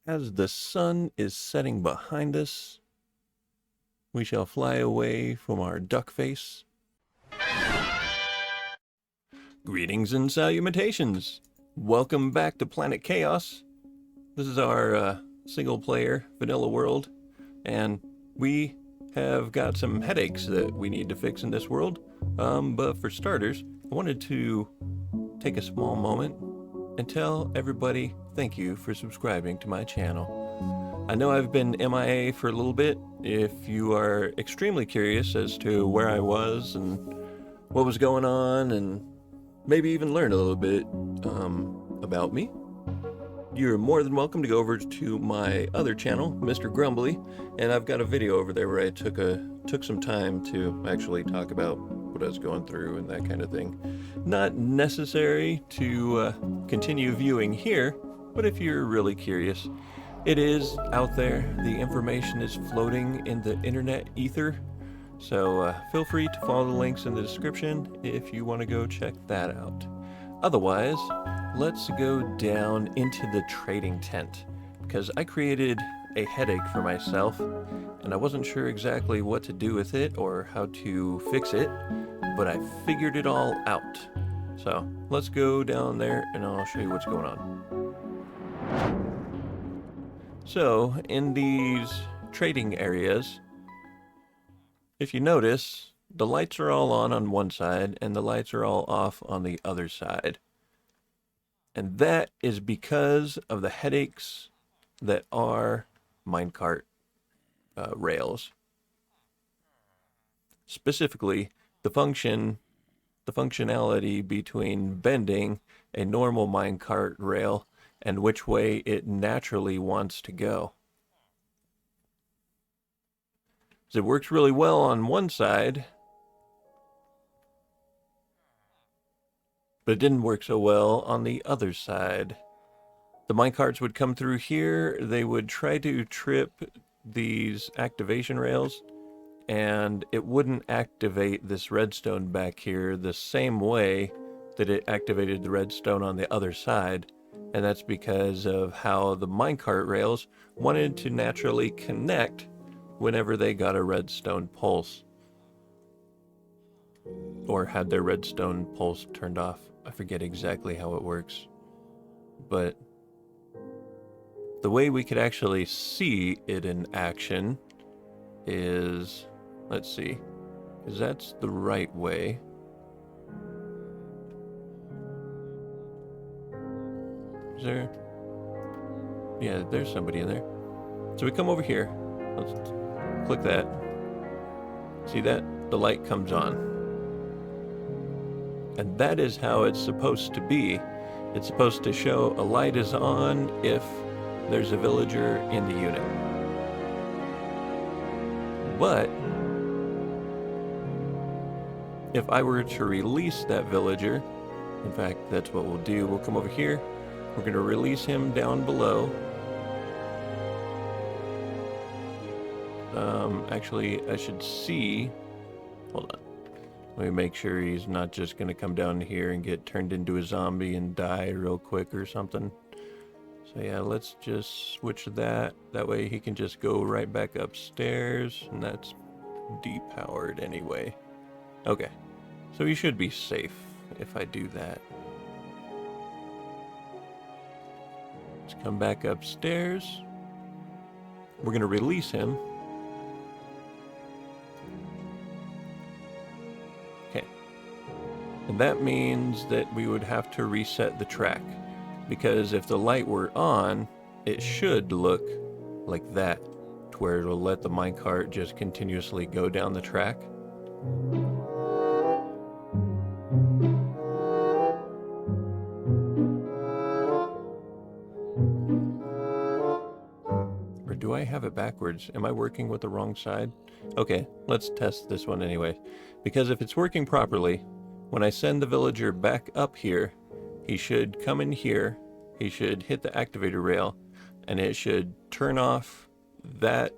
As the sun is setting behind us, we shall fly away from our duck face. Greetings and salutations. Welcome back to Planet Chaos. This is our single player vanilla world, and we have got some headaches that we need to fix in this world. But for starters, I wanted to take a small moment and tell everybody thank you for subscribing to my channel. I know I've been MIA for a little bit. If you are extremely curious as to where I was and what was going on, and maybe even learn a little bit about me, you're more than welcome to go over to my other channel, Mr. Grumbly, and I've got a video over there where I took some time to actually talk about what I was going through and that kind of thing. Not necessary to continue viewing here, but if you're really curious, it is out there. The information is floating in the internet ether, so feel free to follow the links in the description if you want to go check that out. Otherwise, let's go down into the trading tent, because I created a headache for myself and I wasn't sure exactly what to do with it or how to fix it, but I figured it all out. So let's go down there and I'll show you what's going on. So in these trading areas, if you notice, the lights are all on one side and the lights are all off on the other side. And that is because of the headaches that are minecart rails. Specifically, the functionality between bending a normal minecart rail and which way it naturally wants to go. So it works really well on one side, but it didn't work so well on the other side. The minecarts would come through here, they would try to trip these activation rails, and it wouldn't activate this redstone back here the same way that it activated the redstone on the other side. And that's because of how the minecart rails wanted to naturally connect whenever they got a redstone pulse, or had their redstone pulse turned off. I forget exactly how it works, but the way we could actually see it in action is, let's see, because that's the right way. Is there? Yeah, there's somebody in there. So we come over here. Let's click that. See that? The light comes on. And that is how it's supposed to be. It's supposed to show a light is on if there's a villager in the unit. But if I were to release that villager, in fact, that's what we'll do. We'll come over here. We're going to release him down below. Actually, I should see. Hold on. Let me make sure he's not just going to come down here and get turned into a zombie and die real quick or something. So yeah, let's just switch that. That way he can just go right back upstairs, and that's depowered anyway. Okay, so he should be safe if I do that. Let's come back upstairs. We're going to release him. Okay. And that means that we would have to reset the track, because if the light were on, it should look like that, to where it'll let the minecart just continuously go down the track. Or do I have it backwards? Am I working with the wrong side? Okay, let's test this one anyway. Because if it's working properly, when I send the villager back up here, he should come in here, he should hit the activator rail, and it should turn off that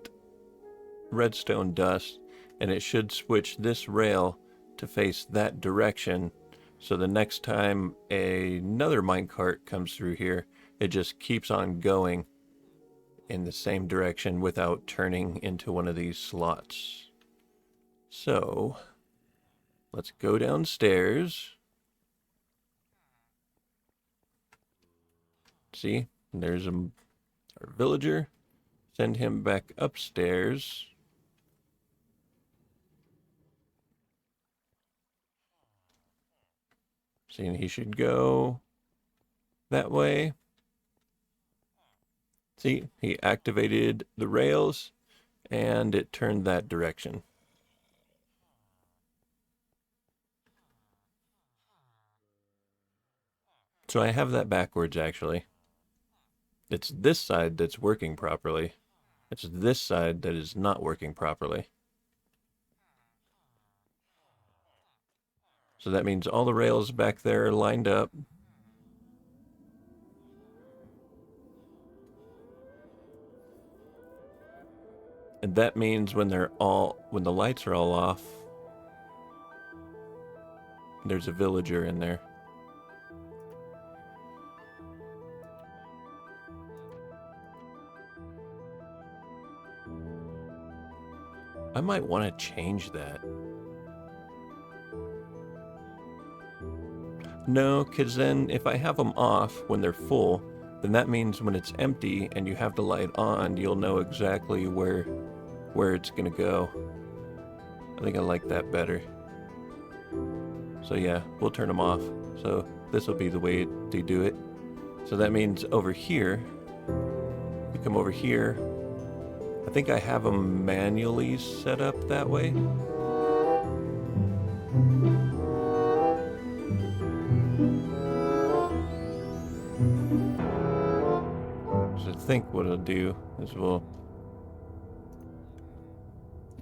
redstone dust, and it should switch this rail to face that direction, so the next time another minecart comes through here, it just keeps on going in the same direction without turning into one of these slots. So, let's go downstairs. See, there's our villager. Send him back upstairs. See, and he should go that way. See, he activated the rails and it turned that direction. So I have that backwards actually. It's this side that's working properly. It's this side that is not working properly. So that means all the rails back there are lined up. And that means when the lights are all off, there's a villager in there. I might want to change that. No, because then if I have them off when they're full, then that means when it's empty and you have the light on, you'll know exactly where it's going to go. I think I like that better. So yeah, we'll turn them off. So this will be the way to do it. So that means over here, you come over here. I think I have them manually set up that way. So I think what I'll do is we'll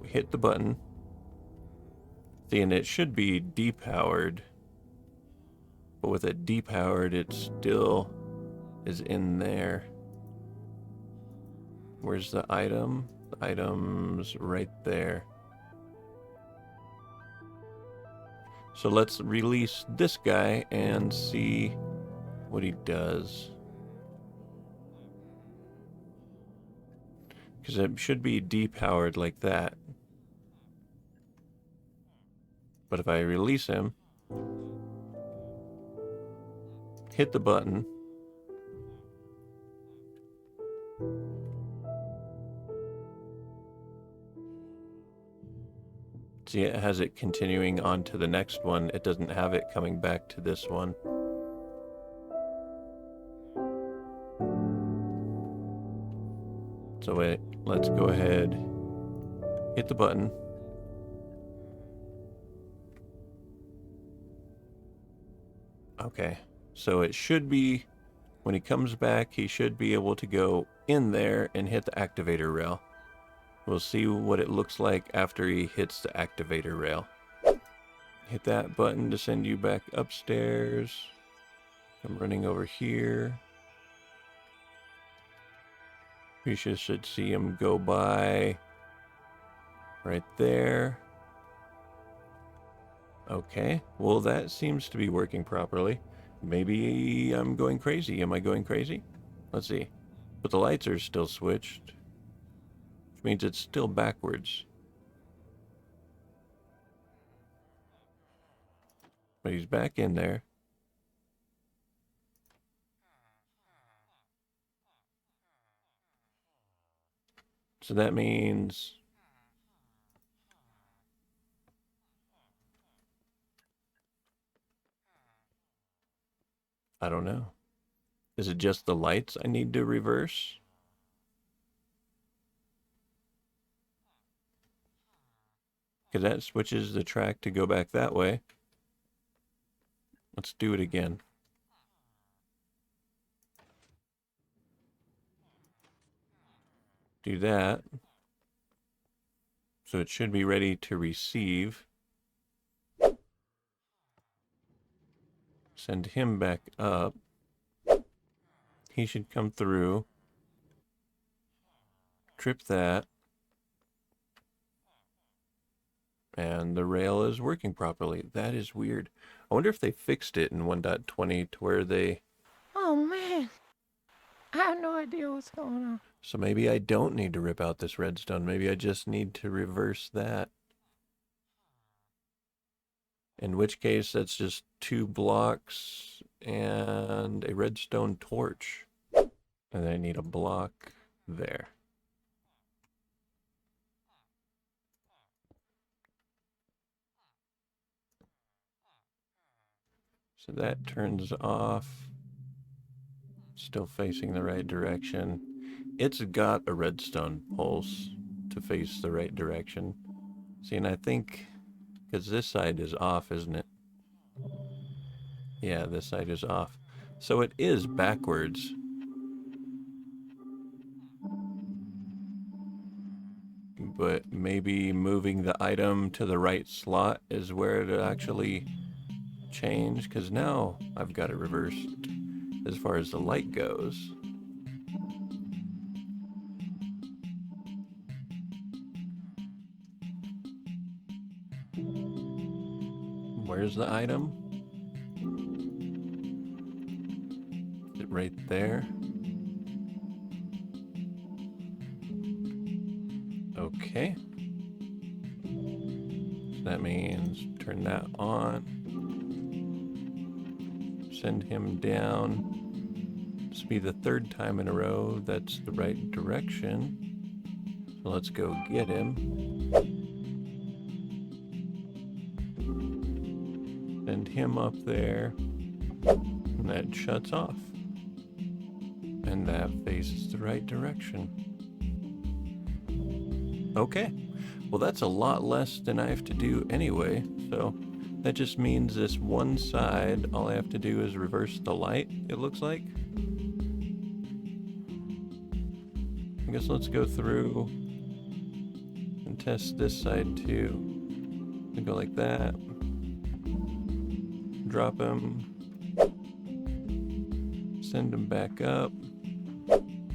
hit the button. See, and it should be depowered. But with it depowered, it still is in there. Where's the item? The item's right there. So let's release this guy and see what he does. Because it should be depowered like that. But if I release him, hit the button, see, it has it continuing on to the next one. It doesn't have it coming back to this one. So wait, let's go ahead, hit the button. Okay, so it should be, when he comes back, he should be able to go in there and hit the activator rail. We'll see what it looks like after he hits the activator rail. Hit that button to send you back upstairs. I'm running over here. You should see him go by right there. Okay, well that seems to be working properly. Maybe I'm going crazy. Am I going crazy? Let's see. But the lights are still switched, which means it's still backwards. But he's back in there. So that means I don't know. Is it just the lights I need to reverse? Because that switches the track to go back that way. Let's do it again. Do that. So it should be ready to receive. Send him back up. He should come through. Trip that. And the rail is working properly. That is weird. I wonder if they fixed it in 1.20 to where they... Oh, man. I have no idea what's going on. So maybe I don't need to rip out this redstone. Maybe I just need to reverse that. In which case, that's just 2 blocks and a redstone torch. And then I need a block there. So that turns off. Still facing the right direction. It's got a redstone pulse to face the right direction. See, and I think, because this side is off, isn't it? Yeah, this side is off. So it is backwards. But maybe moving the item to the right slot is where it actually changed, because now I've got it reversed as far as the light goes. Where's the item? Is it right there? Okay. So that means turn that on. Send him down. This will be the 3rd time in a row that's the right direction. So let's go get him. Send him up there. And that shuts off. And that faces the right direction. Okay. Well, that's a lot less than I have to do anyway. So that just means this one side, all I have to do is reverse the light, it looks like. I guess let's go through and test this side too. We go like that. Drop him. Send him back up.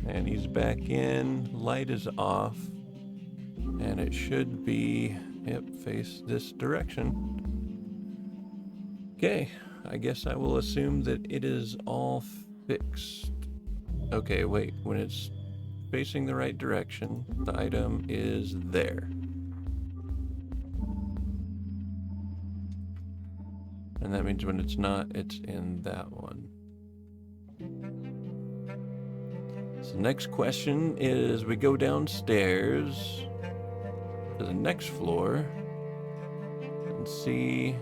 And he's back in. Light is off. And it should be, yep, face this direction. Okay, I guess I will assume that it is all fixed. Okay, wait, when it's facing the right direction, the item is there. And that means when it's not, it's in that one. So the next question is we go downstairs to the next floor and see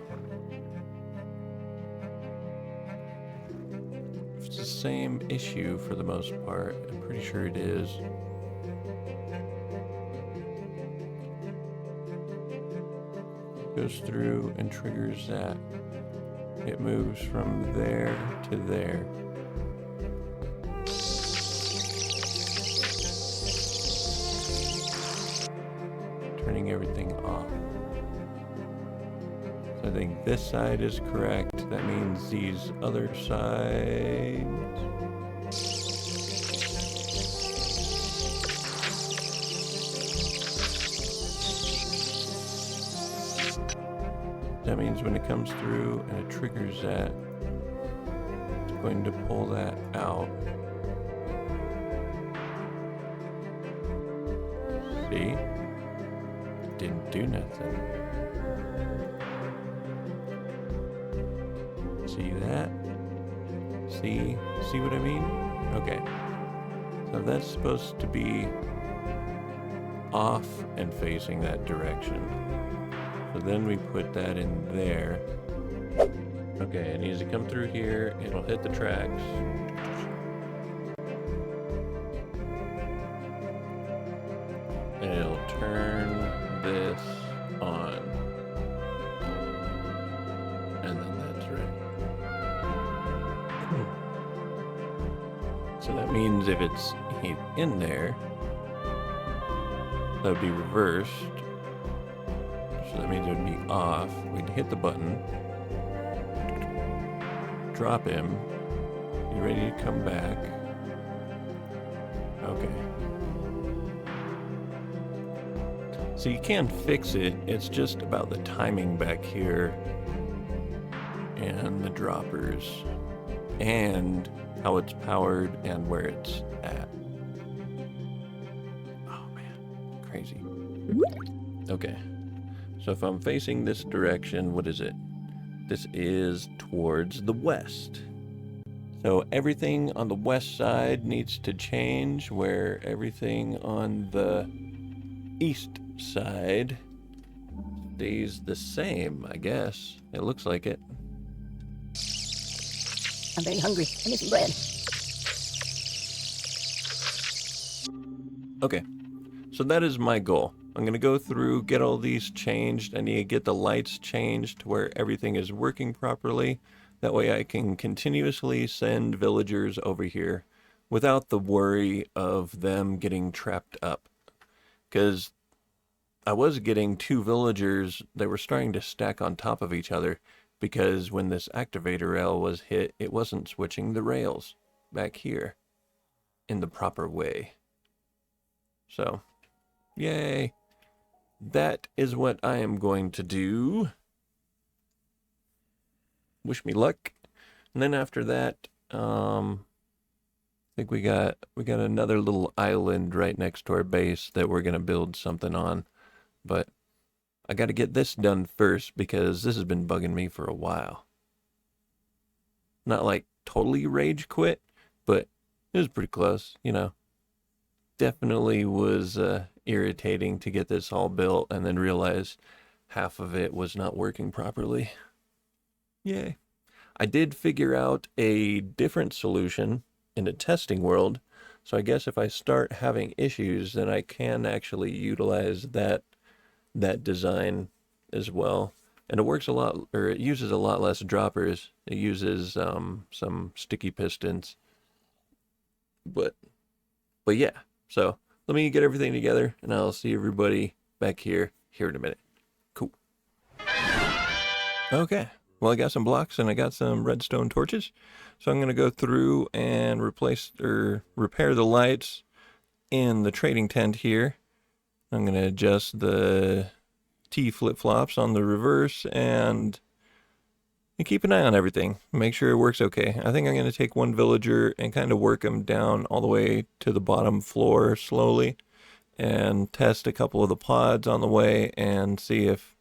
if it's the same issue for the most part. I'm pretty sure it is. Goes through and triggers that. It moves from there to there. Turning everything off. So I think this side is correct. That means these other sides. That means when it comes through and it triggers that, it's going to pull that out. See? Didn't do nothing. See that? See what I mean? Okay. So that's supposed to be off and facing that direction. So then we put that in there. Okay, it needs to come through here. It'll hit the tracks. And it'll turn this on. And then that's right. So that means if it's in there, that would be reversed. So that means it would be off. We'd hit the button. Drop him. You ready to come back? Okay. So you can fix it. It's just about the timing back here and the droppers and how it's powered, and where it's at. Oh man, crazy. Okay, so if I'm facing this direction, what is it? This is towards the west. So everything on the west side needs to change, where everything on the east side stays the same, I guess. It looks like it. I'm very hungry. I need some bread. Okay, so that is my goal. I'm going to go through, get all these changed. I need to get the lights changed to where everything is working properly. That way I can continuously send villagers over here without the worry of them getting trapped up. Because I was getting 2 villagers that were starting to stack on top of each other, because when this activator rail was hit, it wasn't switching the rails back here in the proper way. So, yay. That is what I am going to do. Wish me luck. And then after that, I think we got another little island right next to our base that we're gonna build something on. But I got to get this done first, because this has been bugging me for a while. Not like totally rage quit, but it was pretty close, you know. Definitely was irritating to get this all built and then realize half of it was not working properly. Yay. I did figure out a different solution in a testing world, so I guess if I start having issues, then I can actually utilize that design as well. And it works a lot, or it uses a lot less droppers. It uses some sticky pistons. But yeah. So let me get everything together, and I'll see everybody back here in a minute. Cool. Okay. Well, I got some blocks and I got some redstone torches. So I'm going to go through and repair the lights in the trading tent here. I'm going to adjust the T flip-flops on the reverse and keep an eye on everything. Make sure it works okay. I think I'm going to take one villager and kind of work him down all the way to the bottom floor slowly and test a couple of the pods on the way and see if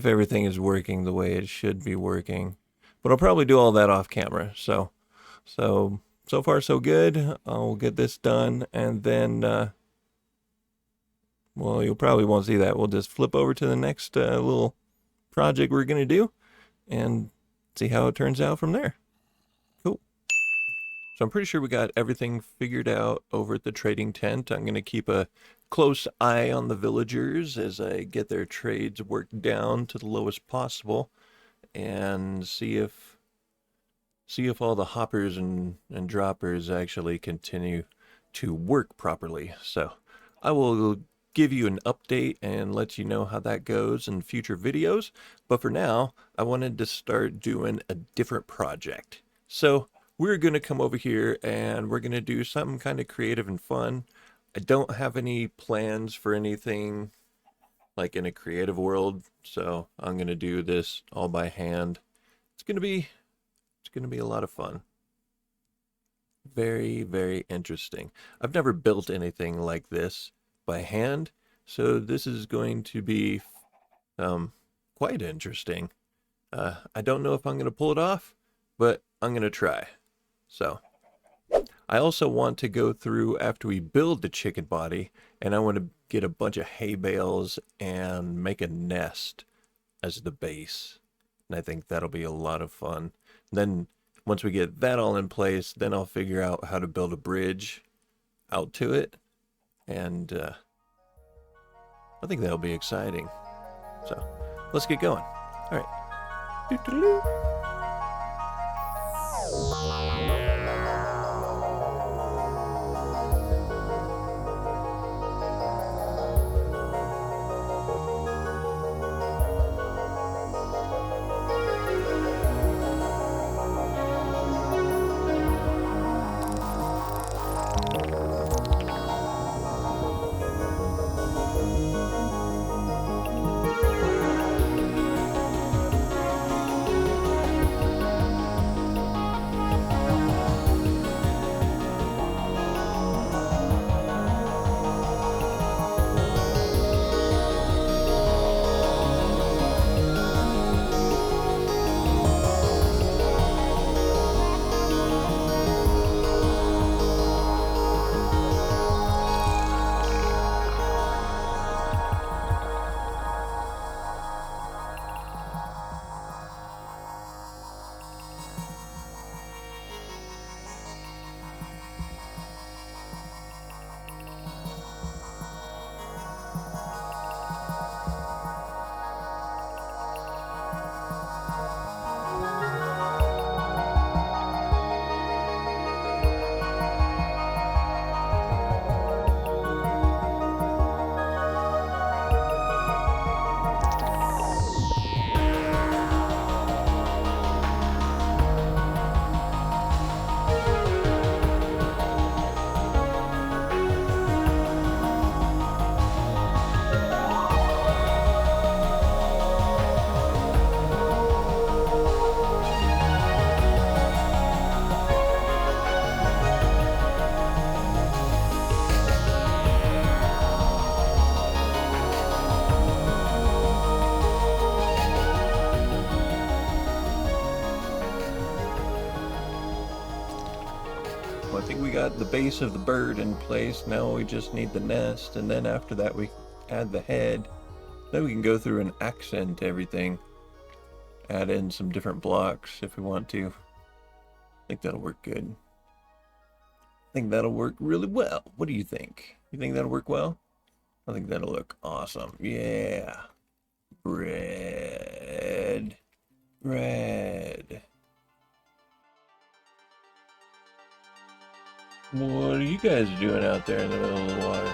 everything is working the way it should be working. But I'll probably do all that off camera. So far so good. I'll get this done, and then well, you probably won't see that. We'll just flip over to the next little project we're going to do and see how it turns out from there. Cool. So I'm pretty sure we got everything figured out over at the trading tent. I'm going to keep a close eye on the villagers as I get their trades worked down to the lowest possible and see if all the hoppers and droppers actually continue to work properly. So I will give you an update and let you know how that goes in future videos. But for now, I wanted to start doing a different project. So we're going to come over here and we're going to do something kind of creative and fun. I don't have any plans for anything like in a creative world, so I'm going to do this all by hand. It's going to be a lot of fun. Very, very interesting. I've never built anything like this by hand, so this is going to be quite interesting. I don't know if I'm going to pull it off, but I'm going to try. So I also want to go through after we build the chicken body, and I want to get a bunch of hay bales and make a nest as the base. And I think that'll be a lot of fun. Then once we get that all in place, then I'll figure out how to build a bridge out to it. And I think that'll be exciting. So let's get going. All right. Doo-doo-doo. base of the bird in place. Now we just need the nest, and then after that we add the head. Then we can go through and accent everything. Add in some different blocks if we want to. I think that'll work good. I think that'll work really well. What do you think? You think that'll work well? I think that'll look awesome. Yeah. Red. Red. What are you guys doing out there in the middle of the water?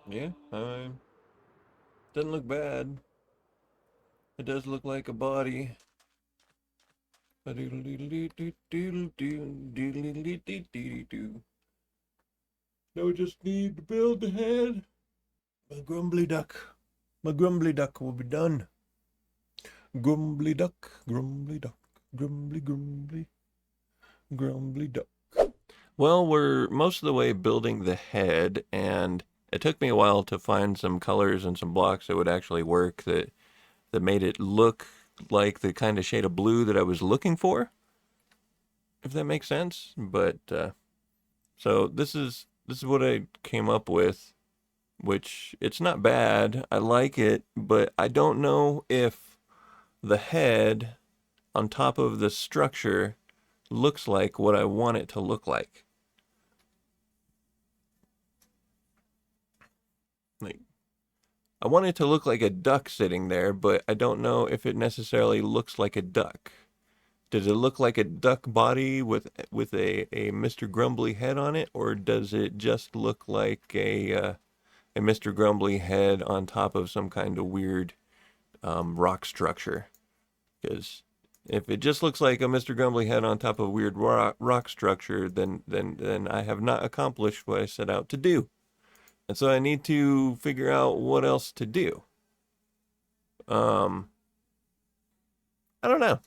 Yeah, doesn't look bad. It does look like a body. Now we just need to build the head. My grumbly duck. My grumbly duck will be done. Grumbly duck, grumbly duck, grumbly, grumbly, grumbly duck. Well, we're most of the way building the head, and it took me a while to find some colors and some blocks that would actually work, that made it look like the kind of shade of blue that I was looking for, if that makes sense. But so this is what I came up with, which it's not bad. I like it, but I don't know if the head on top of the structure looks like what I want it to look like. Like, I want it to look like a duck sitting there, but I don't know if it necessarily looks like a duck. Does it look like a duck body with a Mr. Grumbly head on it, or does it just look like a Mr. Grumbly head on top of some kind of weird rock structure? Because if it just looks like a Mr. Grumbly head on top of a weird rock structure, then I have not accomplished what I set out to do. And so I need to figure out what else to do. I don't know.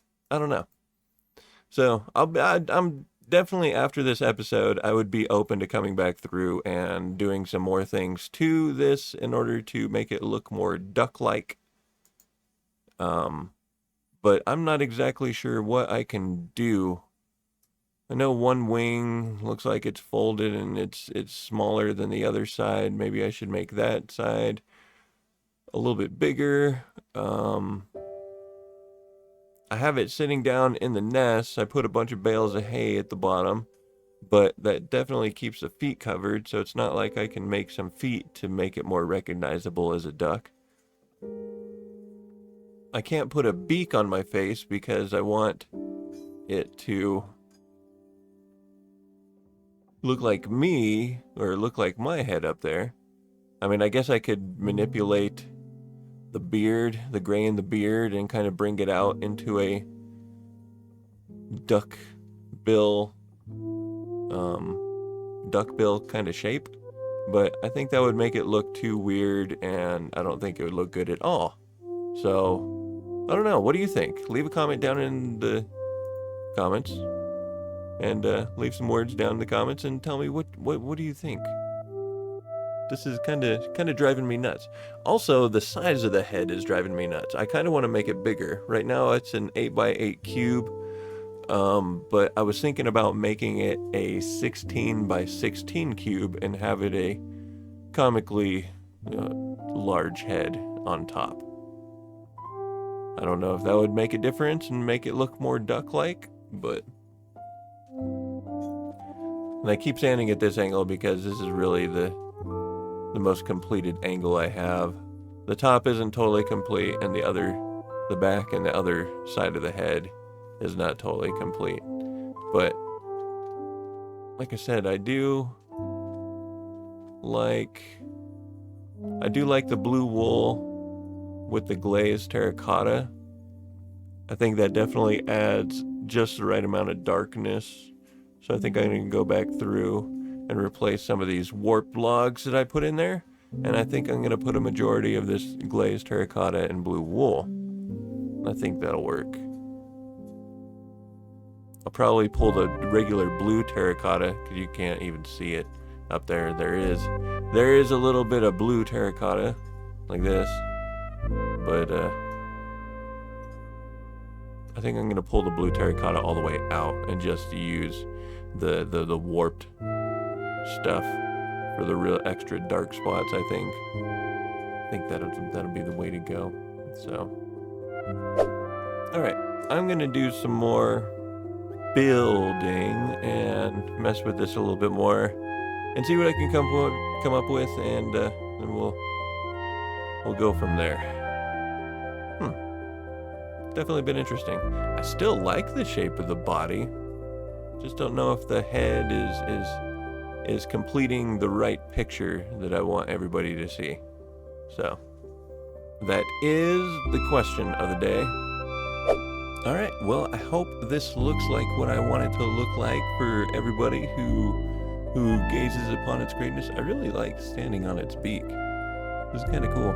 So I'm definitely, after this episode, I would be open to coming back through and doing some more things to this in order to make it look more duck-like. But I'm not exactly sure what I can do. I know one wing looks like it's folded and it's smaller than the other side. Maybe I should make that side a little bit bigger. I have it sitting down in the nest. I put a bunch of bales of hay at the bottom, but that definitely keeps the feet covered, so it's not like I can make some feet to make it more recognizable as a duck. I can't put a beak on my face because I want it to look like me, or look like my head up there. I mean, I guess I could manipulate the beard, the gray in the beard, and kind of bring it out into duck bill, kind of shape, but I think that would make it look too weird, and I don't think it would look good at all. So, I don't know. What do you think? Leave a comment down in the comments, and leave some words down in the comments, and tell me what do you think? This is kind of driving me nuts. Also, the size of the head is driving me nuts. I kind of want to make it bigger. Right now, it's an 8x8 cube, but I was thinking about making it a 16x16 cube and have it a comically large head on top. I don't know if that would make a difference and make it look more duck-like, but... And I keep standing at this angle because this is really the most completed angle I have. The top isn't totally complete, and the back and the other side of the head is not totally complete. But like I said, I do like the blue wool with the glazed terracotta. I think that definitely adds just the right amount of darkness. So I think I'm going to go back through and replace some of these warped logs that I put in there. And I think I'm going to put a majority of this glazed terracotta and blue wool. I think that'll work. I'll probably pull the regular blue terracotta because you can't even see it up there. There is a little bit of blue terracotta like this, but I think I'm going to pull the blue terracotta all the way out and just use the warped stuff for the real extra dark spots. I think that'll be the way to go. So, all right, I'm gonna do some more building and mess with this a little bit more and see what I can come up with, and then we'll go from there. Definitely been interesting. I still like the shape of the body. Just don't know if the head is completing the right picture that I want everybody to see. So, that is the question of the day. Alright, well, I hope this looks like what I want it to look like for everybody who gazes upon its greatness. I really like standing on its beak. This is kind of cool.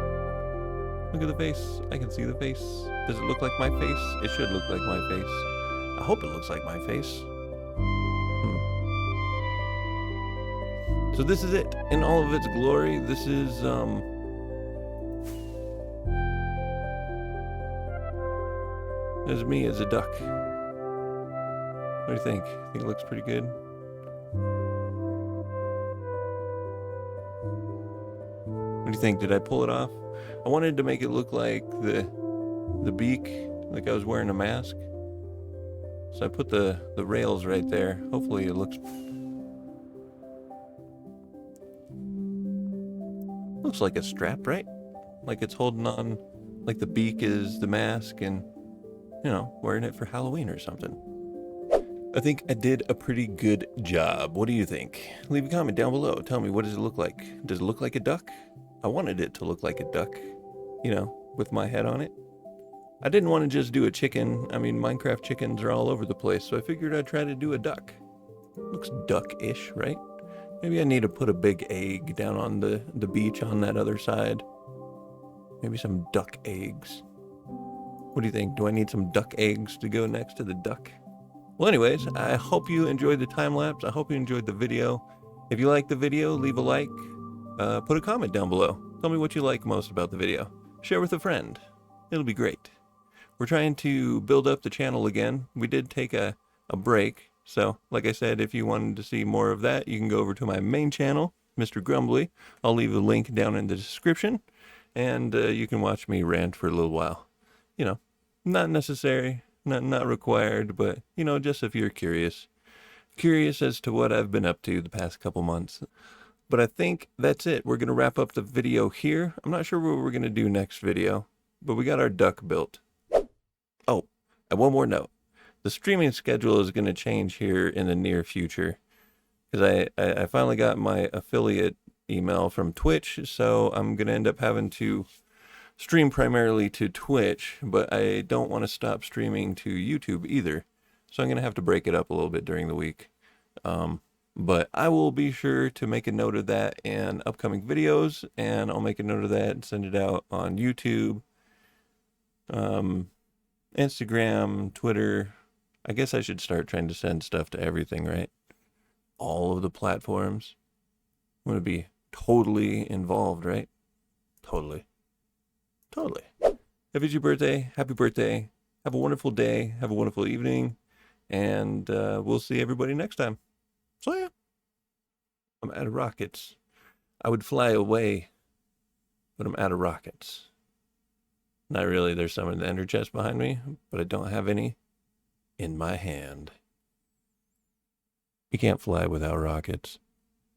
Look at the face. I can see the face. Does it look like my face? It should look like my face. I hope it looks like my face. So this is it in all of its glory. This is there's me as a duck. What do you think? Think it looks pretty good? What do you think? Did I pull it off? I wanted to make it look like the beak, like I was wearing a mask. So I put the rails right there. Hopefully it looks like a strap, right? Like it's holding on, like the beak is the mask, and wearing it for Halloween or something. I think I did a pretty good job. What do you think? Leave a comment down below. Tell me, what does it look like? Does it look like a duck? I wanted it to look like a duck, with my head on it. I didn't want to just do a chicken. I mean, Minecraft chickens are all over the place, so I figured I'd try to do a duck. Looks duck-ish, right? Maybe I need to put a big egg down on the beach on that other side. Maybe some duck eggs. What do you think? Do I need some duck eggs to go next to the duck? Well, anyways, I hope you enjoyed the time lapse. I hope you enjoyed the video. If you liked the video, leave a like. Put a comment down below. Tell me what you like most about the video. Share with a friend. It'll be great. We're trying to build up the channel again. We did take a break. So, like I said, if you wanted to see more of that, you can go over to my main channel, Mr. Grumbly. I'll leave a link down in the description, and you can watch me rant for a little while. Not necessary, not required, but, just if you're curious as to what I've been up to the past couple months. But I think that's it. We're going to wrap up the video here. I'm not sure what we're going to do next video, but we got our duck built. Oh, and one more note. The streaming schedule is going to change here in the near future because I finally got my affiliate email from Twitch, so I'm going to end up having to stream primarily to Twitch, but I don't want to stop streaming to YouTube either. So I'm going to have to break it up a little bit during the week. But I will be sure to make a note of that in upcoming videos, and I'll make a note of that and send it out on YouTube, Instagram, Twitter. I guess I should start trying to send stuff to everything, right? All of the platforms. I'm going to be totally involved, right? Totally. Totally. If it's your birthday, happy birthday. Have a wonderful day. Have a wonderful evening. And we'll see everybody next time. So yeah. I'm out of rockets. I would fly away, but I'm out of rockets. Not really. There's some in the ender chest behind me, but I don't have any in my hand. You can't fly without rockets.